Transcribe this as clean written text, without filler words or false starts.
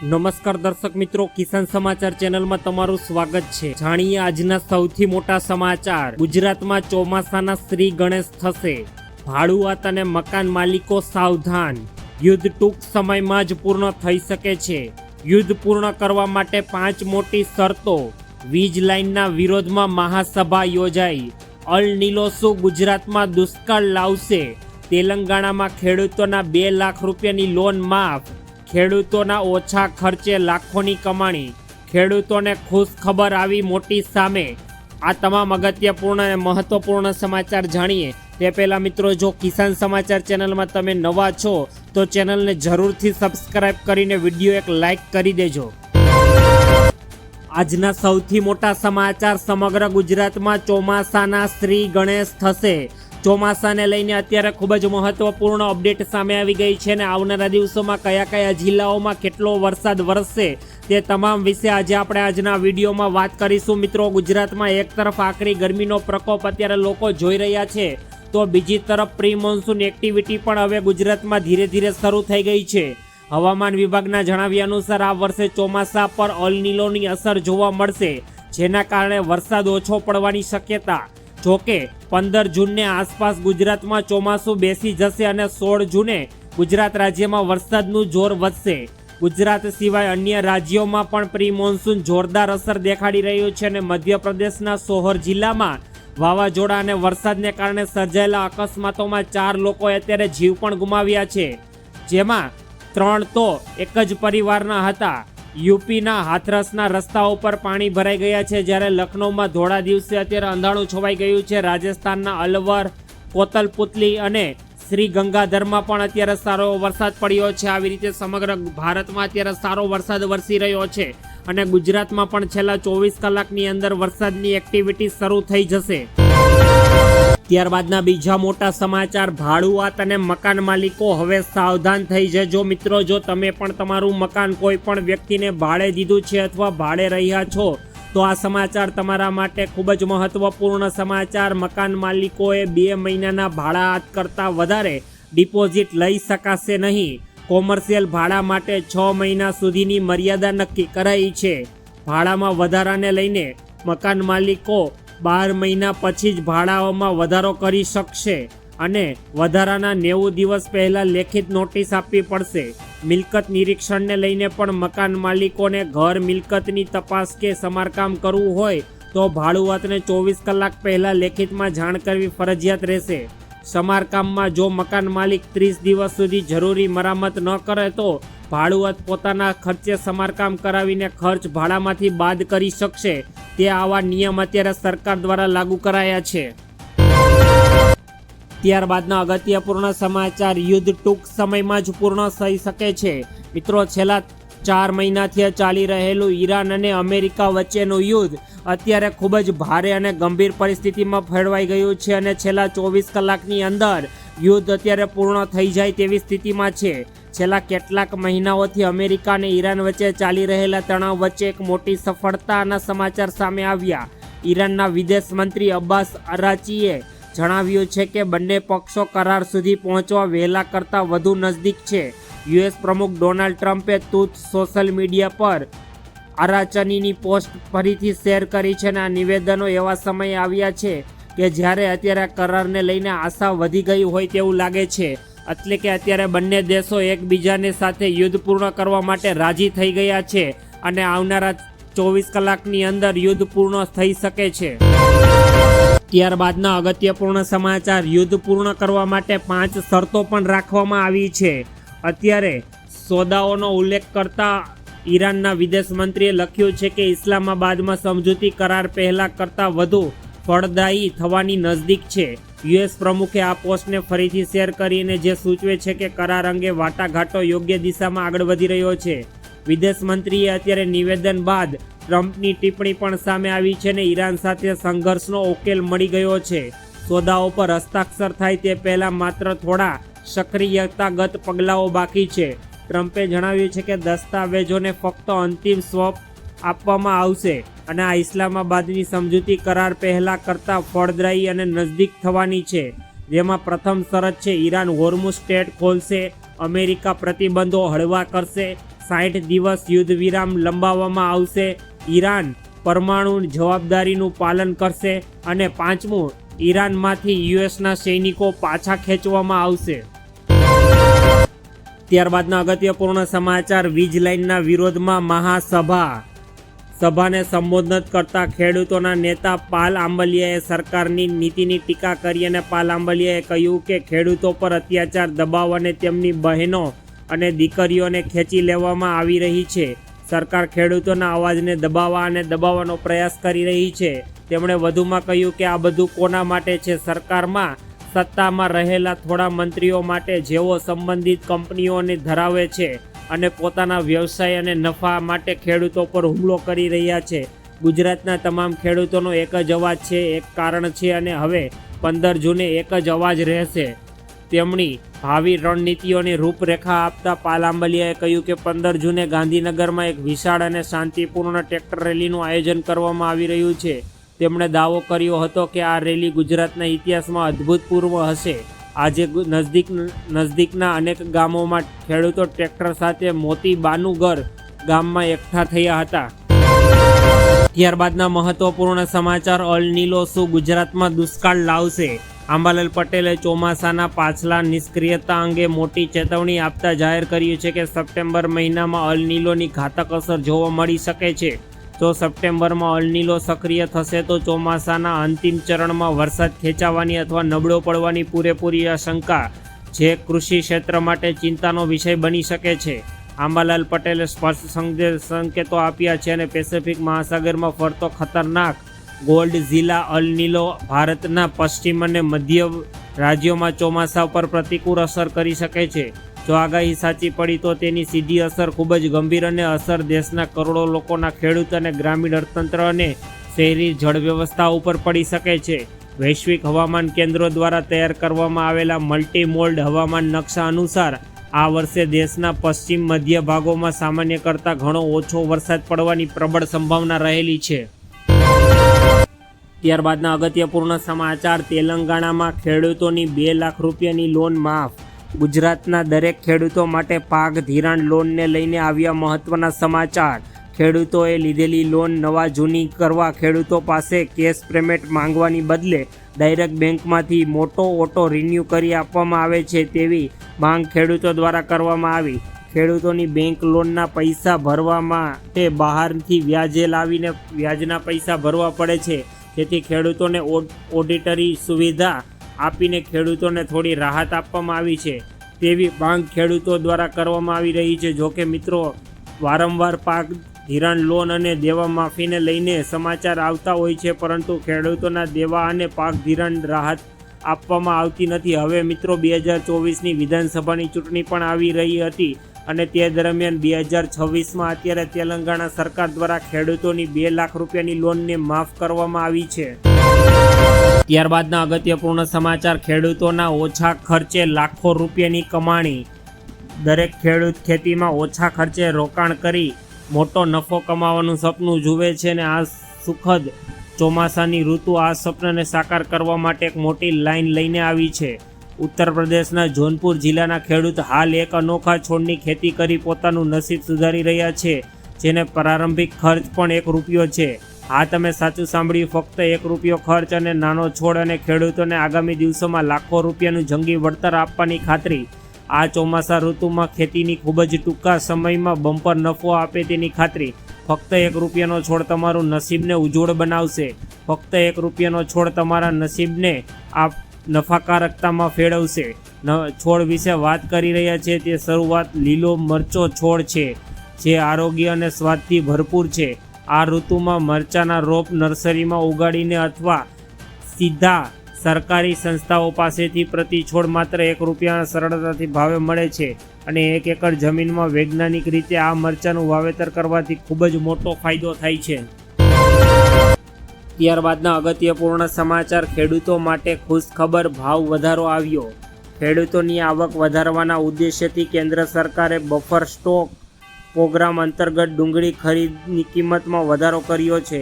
નમસ્કાર દર્શક મિત્રો, કિસાન સમાચાર ચેનલમાં તમારું સ્વાગત છે। જાણીએ આજના સૌથી મોટા સમાચાર। ગુજરાતમાં ચોમાસાના શ્રી ગણેશ થશે, ભાડુઆત અને મકાન માલિકો સાવધાન। યુદ્ધ ટૂંક સમયમાં જ પૂર્ણ થઈ શકે છે। યુદ્ધ પૂર્ણ કરવા માટે 5 મોટી શરતો। વીજ લાઇનના વિરોધમાં મહાસભા યોજાઈ। અલ નીલો શું ગુજરાતમાં દુષ્કાળ લાવશે? તેલંગાણામાં ખેડૂતોના 2 લાખ રૂપિયાની લોન માફ। ખેડૂતોના ઓછા ખર્ચે લાખોની કમાણી। ખેડૂતોને ખુશ ખબર આવી મોટી સામે। આ તમામ અગત્યપૂર્ણ અને મહત્વપૂર્ણ સમાચાર જાણીએ તે પહેલા મિત્રો, જો કિસાન સમાચાર ચેનલમાં તમે નવા છો તો ચેનલને જરૂરથી સબસ્ક્રાઇબ કરીને વિડીયો એક લાઈક કરી દેજો। આજના સૌથી મોટા સમાચાર। સમગ્ર ગુજરાતમાં ચોમાસાના શ્રી ગણેશ થશે। ચોમાસાને લઈને અત્યારે ખૂબ જ મહત્વપૂર્ણ અપડેટ સામે આવી ગઈ છે અને આવનારા દિવસોમાં કયા કયા જિલ્લાઓમાં કેટલો વરસાદ વરસશે તે તમામ વિશે આજે આપણે આજના વિડીયોમાં વાત કરીશું। મિત્રો, ગુજરાતમાં એક તરફ આકરી ગરમીનો પ્રકોપ અત્યારે લોકો જોઈ રહ્યા છે, તો બીજી તરફ પ્રી મોન્સૂન એક્ટિવિટી પણ હવે ગુજરાતમાં ધીરે ધીરે શરૂ થઈ ગઈ છે। હવામાન વિભાગના જણાવ્યા અનુસાર આ વર્ષે ચોમાસા પર અલ નીલોની અસર જોવા મળશે, જેના કારણે વરસાદ ઓછો પડવાની શક્યતા। જોકે 15 જૂનને આસપાસ ગુજરાતમાં ચોમાસું બેસી જશે અને 16 જૂને ગુજરાત રાજ્યમાં વરસાદનું જોર વધશે। ગુજરાત સિવાય અન્ય રાજ્યોમાં પણ પ્રી મોન્સૂન જોરદાર અસર દેખાડી રહ્યું છે અને મધ્યપ્રદેશના સોહર જિલ્લામાં વાવાઝોડા અને વરસાદને કારણે સર્જાયેલા અકસ્માતોમાં 4 લોકોએ અત્યારે જીવ પણ ગુમાવ્યા છે, જેમાં 3 તો એક જ પરિવારના હતા। યુપીના હાથરસના રસ્તાઓ પર પાણી ભરાઈ ગયા છે, જ્યારે લખનૌમાં ધોળા દિવસે અત્યારે અંધારું છવાઈ ગયું છે। રાજસ્થાનના અલવર, કોતલપુતલી અને શ્રી ગંગાધરમાં પણ અત્યારે સારો વરસાદ પડ્યો છે। આવી રીતે સમગ્ર ભારતમાં અત્યારે સારો વરસાદ વરસી રહ્યો છે અને ગુજરાતમાં પણ છેલ્લા 24 કલાકની અંદર વરસાદની એક્ટિવિટી શરૂ થઈ જશે। ત્યારબાદના બીજા મોટા સમાચાર। ભાડુઆત અને મકાન માલિકો હવે સાવધાન થઈ જજો। મિત્રો, જો તમે પણ તમારું મકાન કોઈ પણ વ્યક્તિને ભાડે દીધું છે અથવા ભાડે રહ્યા છો તો આ સમાચાર તમારા માટે ખૂબ જ મહત્વપૂર્ણ સમાચાર। મકાન માલિકોએ 2 મહિનાના ભાડા કરતાં વધારે ડિપોઝિટ લઈ શકાશે નહીં। કોમર્શિયલ ભાડા માટે 6 મહિના સુધીની મર્યાદા નક્કી કરાઈ છે। ભાડામાં વધારાને લઈને મકાન માલિકો 12 મહિના પછી જ ભાડાઓમાં વધારો કરી શકશે અને વધારાના 90 દિવસ પહેલા લેખિત નોટિસ આપવી પડશે। મિલકત નિરીક્ષણને લઈને પણ મકાન માલિકોને ઘર મિલકતની તપાસ કે સમારકામ કરવું હોય તો ભાડુઆતને 24 કલાક પહેલા લેખિતમાં જાણ કરવી ફરજિયાત રહેશે। સમારકામમાં જો મકાન માલિક 30 દિવસ સુધી જરૂરી મરામત ન કરે તો ભાડુઆત પોતાના ખર્ચે સમારકામ કરાવીને ખર્ચ ભાડામાંથી બાદ કરી શકશે। તે આવા નિયમ અત્યારે સરકાર દ્વારા લાગુ કરાયા છે। ત્યારબાદના અગત્યપૂર્ણ સમાચાર। યુદ્ધ ટૂંક સમયમાં જ પૂર્ણ થઈ શકે છે। મિત્રો, છેલ્લા 4 મહિનાથી ચાલી રહેલું ઈરાન અને અમેરિકા વચ્ચેનું યુદ્ધ અત્યારે ખૂબ જ ભારે અને ગંભીર પરિસ્થિતિમાં ફેરવાઈ ગયું છે અને છેલ્લા 24 કલાકની અંદર યુદ્ધ અત્યારે પૂર્ણ થઈ જાય તેવી સ્થિતિમાં છે। છેલ્લા કેટલાક મહિનાઓથી અમેરિકા અને ઈરાન વચ્ચે ચાલી રહેલા તણાવ વચ્ચે એક મોટી સફળતાના સમાચાર સામે આવ્યા। ઈરાનના વિદેશ મંત્રી અબ્બાસ અરાચીએ જણાવ્યું છે કે બંને પક્ષો કરાર સુધી પહોંચવા વહેલા કરતાં વધુ નજદીક છે। યુએસ પ્રમુખ ડોનાલ્ડ ટ્રમ્પે ટ્રુથ સોશિયલ મીડિયા પર અરાચીની પોસ્ટ ફરીથી શેર કરી છે અને આ નિવેદનો એવા સમયે આવ્યા છે કે જ્યારે અત્યારે કરારને લઈને આશા વધી ગઈ હોય તેવું લાગે છે। એટલે કે અત્યારે બંને દેશો એકબીજાને સાથે યુદ્ધ પૂર્ણ કરવા માટે રાજી થઈ ગયા છે અને આવનારા 24 કલાકની અંદર યુદ્ધ પૂર્ણ થઈ શકે છે। ત્યારબાદના અગત્યપૂર્ણ સમાચાર। યુદ્ધ પૂર્ણ કરવા માટે 5 શરતો પણ રાખવામાં આવી છે। અત્યારે સોદાઓનો ઉલ્લેખ કરતા ઈરાનના વિદેશ મંત્રીએ લખ્યું છે કે ઇસ્લામાબાદમાં સમજૂતી કરાર પહેલા કરતાં વધુ ફળદાયી થવાની નજદીક છે। યુએસ પ્રમુખે આ પોસ્ટને ફરીથી શેર કરીને જે સૂચવે છે કે કરાર અંગે વાટાઘાટો યોગ્ય દિશામાં આગળ વધી રહ્યો છે। વિદેશ મંત્રીએ અત્યારે નિવેદન બાદ ટ્રમ્પની ટિપ્પણી પણ સામે આવી છે અને ઈરાન સાથે સંઘર્ષનો ઉકેલ મળી ગયો છે। સોદાઓ પર હસ્તાક્ષર થાય તે પહેલાં માત્ર થોડા સક્રિયતાગત પગલાઓ બાકી છે। ટ્રમ્પે જણાવ્યું છે કે દસ્તાવેજોને ફક્ત અંતિમ સ્વપ આપવામાં આવશે અને આ ઇસ્લામાબાદની સમજૂતી કરાર પહેલા કરતાં ફળદાયી અને નજદીક થવાની છે, જેમાં પ્રથમ શરત છે ઈરાન હોર્મુઝ સ્ટ્રેટ ખોલશે, અમેરિકા પ્રતિબંધો હળવા કરશે, 60 દિવસ યુદ્ધ વિરામ લંબાવવામાં આવશે, ઈરાન પરમાણુ જવાબદારીનું પાલન કરશે, અને 5મું, ઈરાનમાંથી યુએસના સૈનિકો પાછા ખેંચવામાં આવશે. ત્યારબાદના અગત્યપૂર્ણ સમાચાર, વીજ લાઇનના વિરોધમાં મહાસભા. સભાને સંબોધિત કરતા ખેડૂતોના નેતા પાલ આંબલિયાએ સરકારની નીતિની ટીકા કરી અને પાલ આંબલિયાએ કહ્યું કે ખેડૂતો પર અત્યાચાર, દબાવ અને તેમની બહેનો અને દીકરીઓને ખેંચી લેવામાં આવી રહી છે. સરકાર ખેડૂતોના અવાજને દબાવવા અને દબાવવાનો પ્રયાસ કરી રહી છે. તેમણે વધુમાં કહ્યું કે આ બધું કોના માટે છે? સરકારમાં સત્તામાં રહેલા થોડા મંત્રીઓ માટે, જેઓ સંબંધિત કંપનીઓને ધરાવે છે અને પોતાના વ્યવસાય અને નફા માટે ખેડૂતો પર હુમલો કરી રહ્યા છે. ગુજરાતના તમામ ખેડૂતોનો એક જ અવાજ છે, એક કારણ છે, અને હવે 15 જૂને એક જ અવાજ રહેશે. તેમની ભાવિ રણનીતિઓની રૂપરેખા આપતા પાલ આંબલિયાએ કહ્યું કે 15 જૂને ગાંધીનગરમાં એક વિશાળ અને શાંતિપૂર્ણ ટ્રેક્ટર રેલીનું આયોજન કરવામાં આવી રહ્યું છે. તેમણે દાવો કર્યો હતો કે આ રેલી ગુજરાતના ઇતિહાસમાં અભૂતપૂર્વ હશે. આજે નજદીકના અનેક ગામોમાં ખેડૂતો ટ્રેક્ટર સાથે મોતી બાનુગર ગામમાં એકઠા થયા હતા. ત્યારબાદના મહત્વપૂર્ણ સમાચાર, અલ નીલો શું ગુજરાતમાં દુષ્કાળ લાવશે? આંબાલાલ પટેલે ચોમાસાના પાછલા નિષ્ક્રિયતા અંગે મોટી ચેતવણી આપતા જાહેર કર્યું છે કે સપ્ટેમ્બર મહિનામાં અલ નીલોની ઘાતક અસર જોવા મળી શકે છે. જો સપ્ટેમ્બરમાં અલ નીલો સક્રિય થશે તો ચોમાસાના અંતિમ ચરણમાં વરસાદ ખેંચાવાની અથવા નબળો પડવાની પૂરેપૂરી આશંકા, જે કૃષિ ક્ષેત્ર માટે ચિંતાનો વિષય બની શકે છે. આંબાલાલ પટેલે સ્પષ્ટ સંકેતો આપ્યા છે અને પેસિફિક મહાસાગરમાં ફરતો ખતરનાક ગોલ્ડઝિલા અલ નીલો ભારતના પશ્ચિમ અને મધ્ય રાજ્યોમાં ચોમાસા પર પ્રતિકૂળ અસર કરી શકે છે. જો આગાહી સાચી પડી તો તેની સીધી અસર ખૂબ જ ગંભીર અને અસર દેશના કરોડો લોકોના ખેડૂત અને ગ્રામીણ અર્થતંત્ર અને શહેરી જળ વ્યવસ્થા ઉપર પડી શકે છે. વૈશ્વિક હવામાન કેન્દ્રો દ્વારા તૈયાર કરવામાં આવેલા મલ્ટી મોલ્ડ હવામાન નકશા અનુસાર આ વર્ષે દેશના પશ્ચિમ મધ્ય ભાગોમાં સામાન્ય કરતાં ઘણો ઓછો વરસાદ પડવાની પ્રબળ સંભાવના રહેલી છે. ત્યારબાદના અગત્યપૂર્ણ સમાચાર, તેલંગાણામાં ખેડૂતોની 2 લાખ રૂપિયાની લોન માફ. ગુજરાતના દરેક ખેડૂતો માટે પાક ધિરાણ લોનને લઈને આવ્યા મહત્વના સમાચાર. ખેડૂતોએ લીધેલી લોન નવા જૂની કરવા ખેડૂતો પાસે કેશ પેમેન્ટ માંગવાની બદલે ડાયરેક્ટ બેંકમાંથી મોટો ઓટો રિન્યૂ કરી આપવામાં આવે છે, તેવી માંગ ખેડૂતો દ્વારા કરવામાં આવી. ખેડૂતોની બેંક લોનના પૈસા ભરવા માટે બહારથી વ્યાજે લાવીને વ્યાજના પૈસા ભરવા પડે છે. તેથી ખેડૂતોને ઓડિટરી સુવિધા આપીને ખેડૂતોને થોડી રાહત આપવામાં આવી છે, તેવી માંગ ખેડૂતો દ્વારા કરવામાં આવી રહી છે. જોકે મિત્રો, વારંવાર પાક ધિરાણ લોન અને દેવા માફીને લઈને સમાચાર આવતા હોય છે, પરંતુ ખેડૂતોના દેવા અને પાક ધિરાણ રાહત આપવામાં આવતી નથી. હવે મિત્રો, 2024ની વિધાનસભાની ચૂંટણી પણ આવી રહી હતી અને તે દરમિયાન 2026માં અત્યારે તેલંગાણા સરકાર દ્વારા ખેડૂતોની 2 લાખ રૂપિયાની લોનને માફ કરવામાં આવી છે. ત્યારબાદના અગત્યપૂર્ણ સમાચાર, ખેડૂતોના ઓછા ખર્ચે લાખો રૂપિયાની કમાણી. દરેક ખેડૂત ખેતીમાં ઓછા ખર્ચે રોકાણ કરી મોટો નફો કમાવાનું સપનું જુએ છે અને આ સુખદ ચોમાસાની ઋતુ આ સપનાને સાકાર કરવા માટે એક મોટી લાઈન લઈને આવી છે. ઉત્તર પ્રદેશના જોનપુર જિલ્લાના ખેડૂત હાલ એક અનોખા છોડની ખેતી કરી પોતાનું નસીબ સુધારી રહ્યા છે, જેને પ્રારંભિક ખર્ચ પણ ₹1 છે. હા, તમે સાચું સાંભળ્યું, ફક્ત ₹1 ખર્ચ અને નાનો છોડ, અને ખેડૂતોને આગામી દિવસોમાં લાખો રૂપિયાનું જંગી વળતર આપવાની ખાતરી. આ ચોમાસા ઋતુમાં ખેતીની ખૂબ જ ટૂંકા સમયમાં બમ્પર નફો આપે તેની ખાતરી. ફક્ત ₹1નો છોડ તમારું નસીબને ઉજ્જવળ બનાવશે. ફક્ત ₹1નો છોડ તમારા નસીબને આ નફાકારકતામાં ફેરવશે. છોડ વિશે વાત કરી રહ્યા છે તે શરૂઆત લીલો મરચો છોડ છે, જે આરોગ્ય અને સ્વાદથી ભરપૂર છે. આ ઋતુમાં મરચાના રોપ નર્સરીમાં ઉગાડીને અથવા સીધા સરકારી સંસ્થાઓ પાસેથી પ્રતિ છોડ માત્ર ₹1 સરળતાથી ભાવે મળે છે, અને 1 એકર જમીનમાં વૈજ્ઞાનિક રીતે આ મરચાનું વાવેતર કરવાથી ખૂબ જ મોટો ફાયદો થાય છે. ત્યારબાદના અગત્યપૂર્ણ સમાચાર, ખેડૂતો માટે ખુશખબર, ભાવ વધારો આવ્યો. ખેડૂતોની આવક વધારવાના ઉદ્દેશ્યથી કેન્દ્ર સરકારે બફર સ્ટોક પ્રોગ્રામ અંતર્ગત ડુંગળી ખરીદની કિંમતમાં વધારો કર્યો છે.